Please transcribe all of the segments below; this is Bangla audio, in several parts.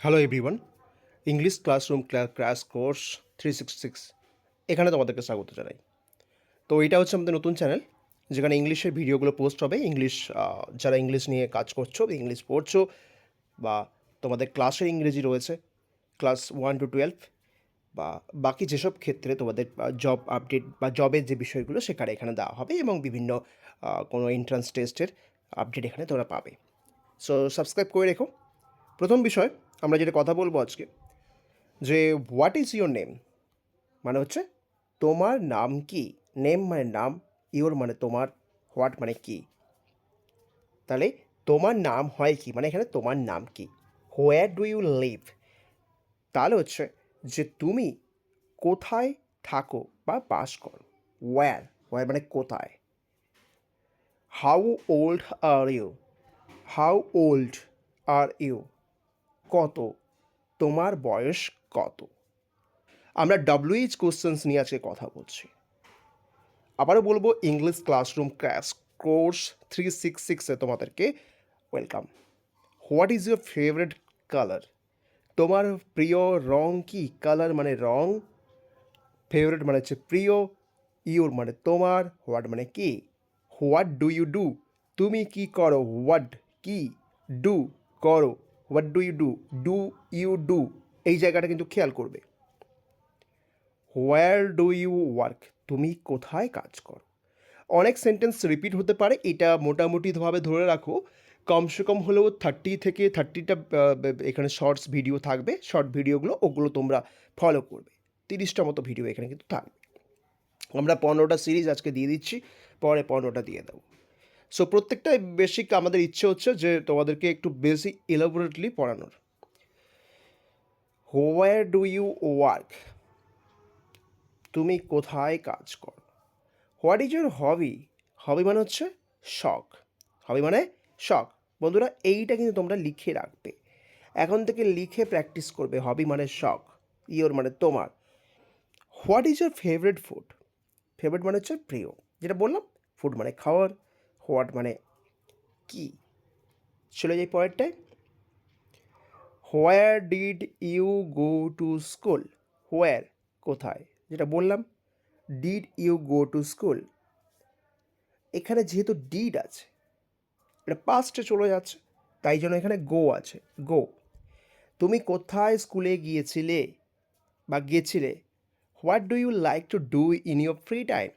Hello everyone, English classroom crash course 366 এখানে তোমাদেরকে স্বাগত জানাই। তো এটা হচ্ছে আমাদের নতুন চ্যানেল, যেখানে ইংলিশের ভিডিওগুলো পোস্ট হবে। যারা ইংলিশ নিয়ে কাজ করছো, ইংলিশ পড়ছো, বা তোমাদের ক্লাসের ইংরেজি রয়েছে, ক্লাস 1 to 12, বা বাকি যেসব ক্ষেত্রে তোমাদের জব আপডেট বা জবের যে বিষয়গুলো সেখানে এখানে দেওয়া হবে, এবং বিভিন্ন কোনো এন্ট্রান্স টেস্টের আপডেট এখানে তোমরা পাবে। সো সাবস্ক্রাইব করে রেখো। প্রথম বিষয় আমরা যেটা কথা বলবো আজকে, যে হোয়াট ইজ ইউর নেম মানে হচ্ছে তোমার নাম কি। নেম মানে নাম, ইওর মানে তোমার, হোয়াট মানে কি। তাহলে তোমার নাম হয় কি, মানে এখানে তোমার নাম কি। হোয়ার ডু ইউ লিভ, তাহলে হচ্ছে যে তুমি কোথায় থাকো বা বাস করো। ওয়্যার, ওয়্যার মানে কোথায়। How old are you, how old are you, কত, তোমার বয়স কত। আমরা WH কোশ্চেন্স নিয়ে আজকে কথা বলছি। আবারও বলবো, ইংলিশ ক্লাসরুম ক্র্যাশ কোর্স 366-এ তোমাদেরকে welcome. What is your favourite colour, তোমার প্রিয় রং কি। কালার মানে রং, ফেভারিট মানে হচ্ছে প্রিয়, ইউর মানে তোমার, হোয়াট মানে কি। হোয়াট ডু ইউ ডু, তুমি কি করো। হোয়াট কি, ডু করো, what do you do, do you do, এই জায়গাটা কিন্তু খেয়াল করবে। হোয়ার ডু ইউ ওয়ার্ক, তুমি কোথায় কাজ করো। অনেক সেন্টেন্স রিপিট হতে পারে, এটা মোটামুটিভাবে ধরে রাখো কমসে কম হলেও 30 থেকে 30টা এখানে শর্টস ভিডিও থাকবে। শর্ট ভিডিওগুলো ওগুলো তোমরা ফলো করবে। 30টা মতো ভিডিও এখানে কিন্তু থাকবে। আমরা 15টা সিরিজ আজকে দিয়ে দিচ্ছি, পরে 15টা দিয়ে দেবো। সো প্রত্যেকটাই বেসিক আমাদের ইচ্ছে হচ্ছে যে তোমাদেরকে একটু বেশি এলাবোরেটলি পড়ানোর। হোয়ার ডু ইউ ওয়ার্ক, তুমি কোথায় কাজ করো। হোয়াট ইজ ইউর হবি, হবি মানে হচ্ছে শখ, হবি মানে শখ। বন্ধুরা এইটা কিন্তু তোমরা লিখে রাখবে, এখন থেকে লিখে প্র্যাকটিস করবে। হবি মানে শখ, ইয়োর মানে তোমার। What is your favourite food, favourite মানে হচ্ছে প্রিয়, যেটা বললাম। ফুড মানে খাওয়ার, হোয়াট মানে কি। চলে যাই পরেরটায়। Where did you go to school, where কোথায়, যেটা বললাম। Did you go to school, এখানে যেহেতু ডিড আছে, এটা পাস্টে চলে যাচ্ছে, তাই জন্য এখানে গো আছে, গো। তুমি কোথায় স্কুলে গিয়েছিলে বা গিয়েছিলে। What do you like to do in your free time,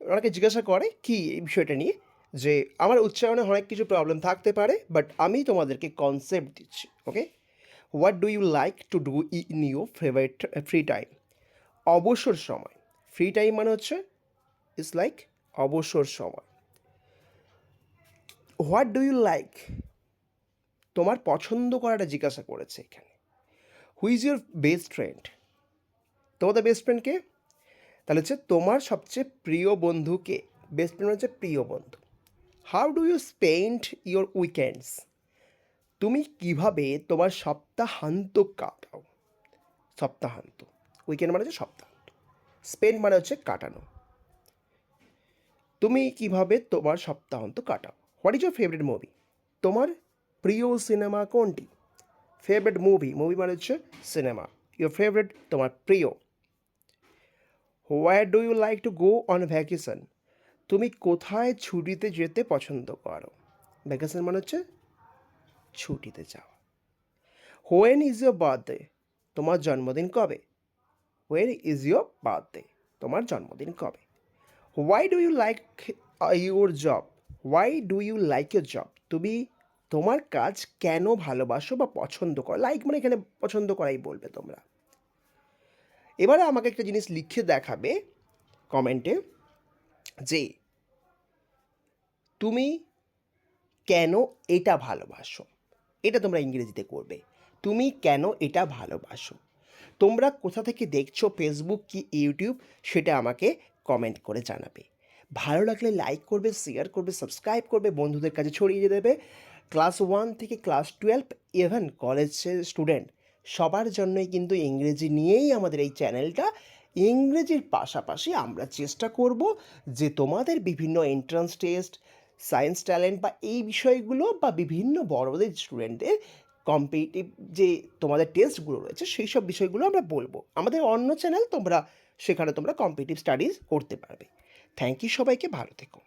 ওনাকে জিজ্ঞাসা করে কি এই বিষয়টা নিয়ে, যে আমার উচ্চারণে অনেক কিছু প্রবলেম থাকতে পারে, বাট আমি তোমাদেরকে কনসেপ্ট দিচ্ছি, okay. What do you like to do in your favourite free time, অবসর সময়। ফ্রি টাইম মানে হচ্ছে ইটস লাইক অবসর সময়। হোয়াট ডু ইউ লাইক, তোমার পছন্দ করাটা জিজ্ঞাসা করেছে এখানে। Who is your best friend, তোমাদের বেস্ট ফ্রেন্ড কে, তাহলে হচ্ছে তোমার সবচেয়ে প্রিয় বন্ধুকে। বেস্ট ফ্রেন্ড হচ্ছে প্রিয় বন্ধু। How do you spend your weekends, তুমি কিভাবে তোমার সপ্তাহান্ত কাটাও। সপ্তাহান্ত, উইকেন্ড মানে হচ্ছে সপ্তাহান্ত, স্পেন্ড মানে হচ্ছে কাটানো। তুমি কিভাবে তোমার সপ্তাহান্ত কাটাও। What is your favourite movie, তোমার প্রিয় সিনেমা কোনটি। ফেভারিট মুভি, মুভি মানে হচ্ছে সিনেমা। ইউর ফেভারিট তোমার প্রিয়। Where do you like to go on vacation, তুমি কোথায় ছুটিতে যেতে পছন্দ করো। ভ্যাকেশন মানে হচ্ছে ছুটিতে যাওয়া। হোয়েন ইজ ইয়োর বার্থডে, তোমার জন্মদিন কবে। হোয়েন ইজ ইয়োর বার্থডে, তোমার জন্মদিন কবে। Why do you like your job, why do you like your job, তুমি তোমার কাজ কেন ভালোবাসো বা পছন্দ করো। লাইক মানে এখানে পছন্দ করাই বলবে তোমরা। এবারে আমাকে একটা জিনিস লিখে দেখাবে কমেন্টে, যে তুমি কেন এটা ভালোবাসো। এটা তোমরা ইংরেজিতে করবে, তুমি কেন এটা ভালোবাসো। তোমরা কোথা থেকে দেখছো, ফেসবুক কি ইউটিউব, সেটা আমাকে কমেন্ট করে জানাবে। ভালো লাগলে লাইক করবে, শেয়ার করবে, সাবস্ক্রাইব করবে, বন্ধুদের কাছে ছড়িয়ে দেবে। ক্লাস 1 থেকে ক্লাস 12, ইভেন কলেজের স্টুডেন্ট, সবার জন্যই কিন্তু ইংরেজি নিয়েই আমাদের এই চ্যানেলটা। ইংরেজির পাশাপাশি আমরা চেষ্টা করব যে তোমাদের বিভিন্ন এন্ট্রান্স টেস্ট, সায়েন্স ট্যালেন্ট বা এই বিষয়গুলো, বা বিভিন্ন বড়দের স্টুডেন্টদের কম্পিটিটিভ যে তোমাদের টেস্টগুলো রয়েছে সেই সব বিষয়গুলো আমরা বলবো। আমাদের অন্য চ্যানেল তোমরা সেখানে তোমরা কম্পিটিটিভ স্টাডিজ করতে পারবে। থ্যাংক ইউ সবাইকে, ভালো থেকো।